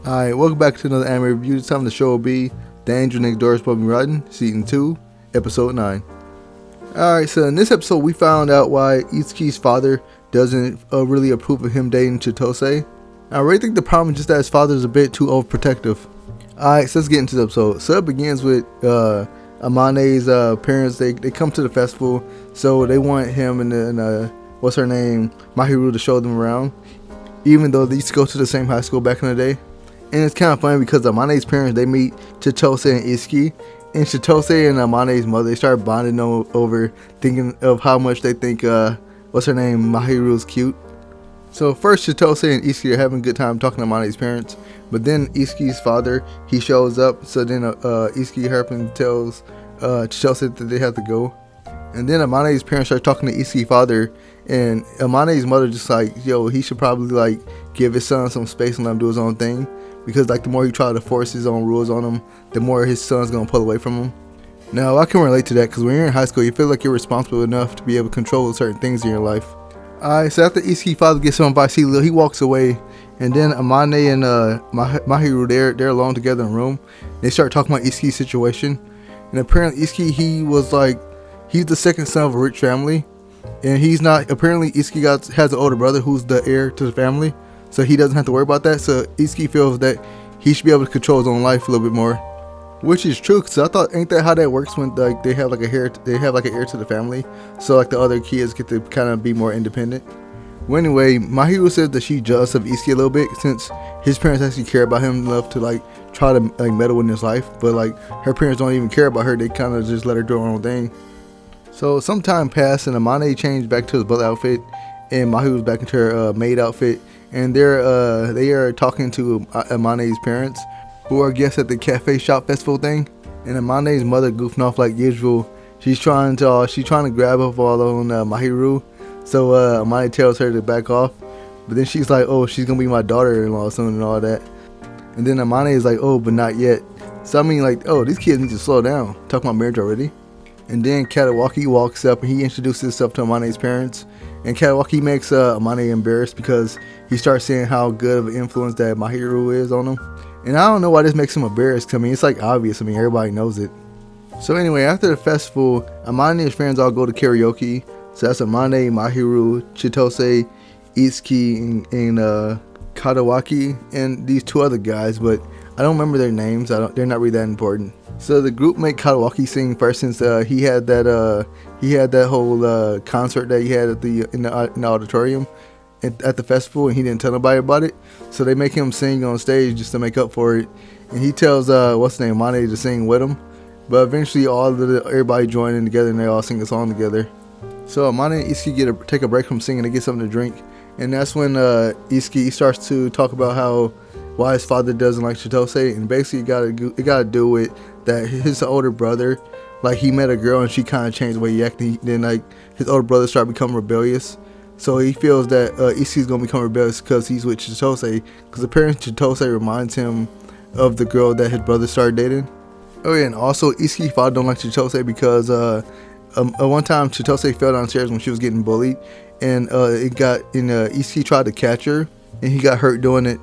Alright, welcome back to another anime review. This time the show will be The Angel Next Door is Puppy Rotten, Season 2, Episode 9. Alright, so in this episode we found out why Itsuki's father doesn't really approve of him dating Chitose. I really think the problem is just that his father is a bit too overprotective. Alright, so let's get into the episode. So it begins with Amane's parents. They come to the festival, so they want him and what's her name, Mahiru, to show them around, even though they used to go to the same high school back in the day. And it's kind of funny because Amane's parents, they meet Chitose and Itsuki, and Chitose and Amane's mother, they start bonding over thinking of how much they think what's her name, Mahiru's cute. So first Chitose and Itsuki are having a good time talking to Amane's parents, but then Itsuki's father, he shows up. So then Itsuki Herpin tells Chitose that they have to go, and then Amane's parents start talking to Itsuki's father, and Amane's mother just like, yo, he should probably like give his son some space and let him do his own thing, because like the more he try to force his own rules on him, the more his son's gonna pull away from him. Now I can relate to that, because when you're in high school you feel like you're responsible enough to be able to control certain things in your life. Alright, so after Itsuki's father gets some advice, he walks away, and then Amane and Mahiru, they're alone together in a room. They start talking about Itsuki's situation, and apparently Itsuki, he's the second son of a rich family, and he's not, apparently Itsuki has an older brother who's the heir to the family, so he doesn't have to worry about that. So Itsuki feels that he should be able to control his own life a little bit more, which is true, because I thought, ain't that how that works when like they have like an heir to the family, so like the other kids get to kind of be more independent. Well, anyway, Mahiru says that she's jealous of Itsuki a little bit, since his parents actually care about him enough to like try to like meddle in his life, but like her parents don't even care about her. They kind of just let her do her own thing. So some time passed, and Amane changed back to his brother outfit, and Mahiru's back into her maid outfit, and they are talking to Amane's parents, who are guests at the cafe shop festival thing. And Amane's mother goofing off like usual. She's trying to grab up all on Mahiru, so Amane tells her to back off, but then she's like, oh, she's gonna be my daughter-in-law soon and all that. And then Amane is like, oh, but not yet. So I mean, like, oh, these kids need to slow down, talking about marriage already. And then Katawaki walks up and he introduces himself to Amane's parents, and Katawaki makes Amane embarrassed because he starts saying how good of an influence that Mahiru is on him. And I don't know why this makes him embarrassed, because I mean, it's like obvious. I mean, everybody knows it. So anyway, after the festival, Amane and his friends all go to karaoke. So that's Amane, Mahiru, Chitose, Itsuki, and Katawaki, and these two other guys, but I don't remember their names. They're not really that important. So the group made Katawaki sing first, since he had that whole concert that he had at in the auditorium at the festival, and he didn't tell nobody about it. So they make him sing on stage just to make up for it, and he tells what's his name, Mane, to sing with him. But eventually everybody join in together and they all sing a song together. So Mane and Itsuki take a break from singing to get something to drink, and that's when Itsuki starts to talk about why his father doesn't like Chitose, and basically it got to do with that his older brother, like he met a girl and she kind of changed the way he acted. Then like his older brother started becoming rebellious, so he feels that Itsuki's gonna become rebellious because he's with Chitose, because apparently Chitose reminds him of the girl that his brother started dating. Oh yeah, and also Itsuki's father don't like Chitose because one time Chitose fell downstairs when she was getting bullied, and Itsuki tried to catch her and he got hurt doing it.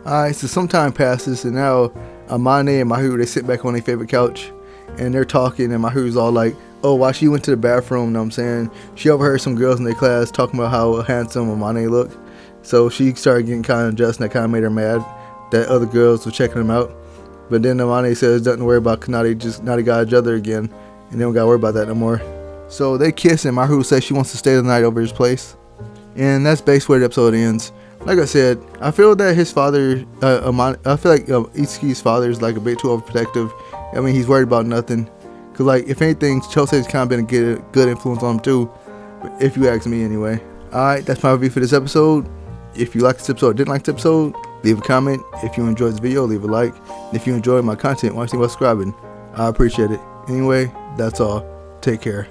Alright, so some time passes, and now Amane and Mahiru, they sit back on their favorite couch and they're talking, and Mahiru's all like, oh, while she went to the bathroom, you know what I'm saying, she overheard some girls in their class talking about how handsome Amane looked. So she started getting kind of jealous, and that kind of made her mad that other girls were checking him out. But then Amane says, doesn't worry about, because now they got each other again, and they don't gotta worry about that no more. So they kiss, and Mahiru says she wants to stay the night over his place. And that's basically where the episode ends. Like I said, I feel that his father, I feel like Itsuki's father is like a bit too overprotective. I mean, he's worried about nothing. Because like, if anything, Chose's kind of been a good influence on him too, if you ask me anyway. Alright, that's my review for this episode. If you liked this episode or didn't like this episode, leave a comment. If you enjoyed this video, leave a like. And if you enjoyed my content, why don't you think about subscribing? I appreciate it. Anyway, that's all. Take care.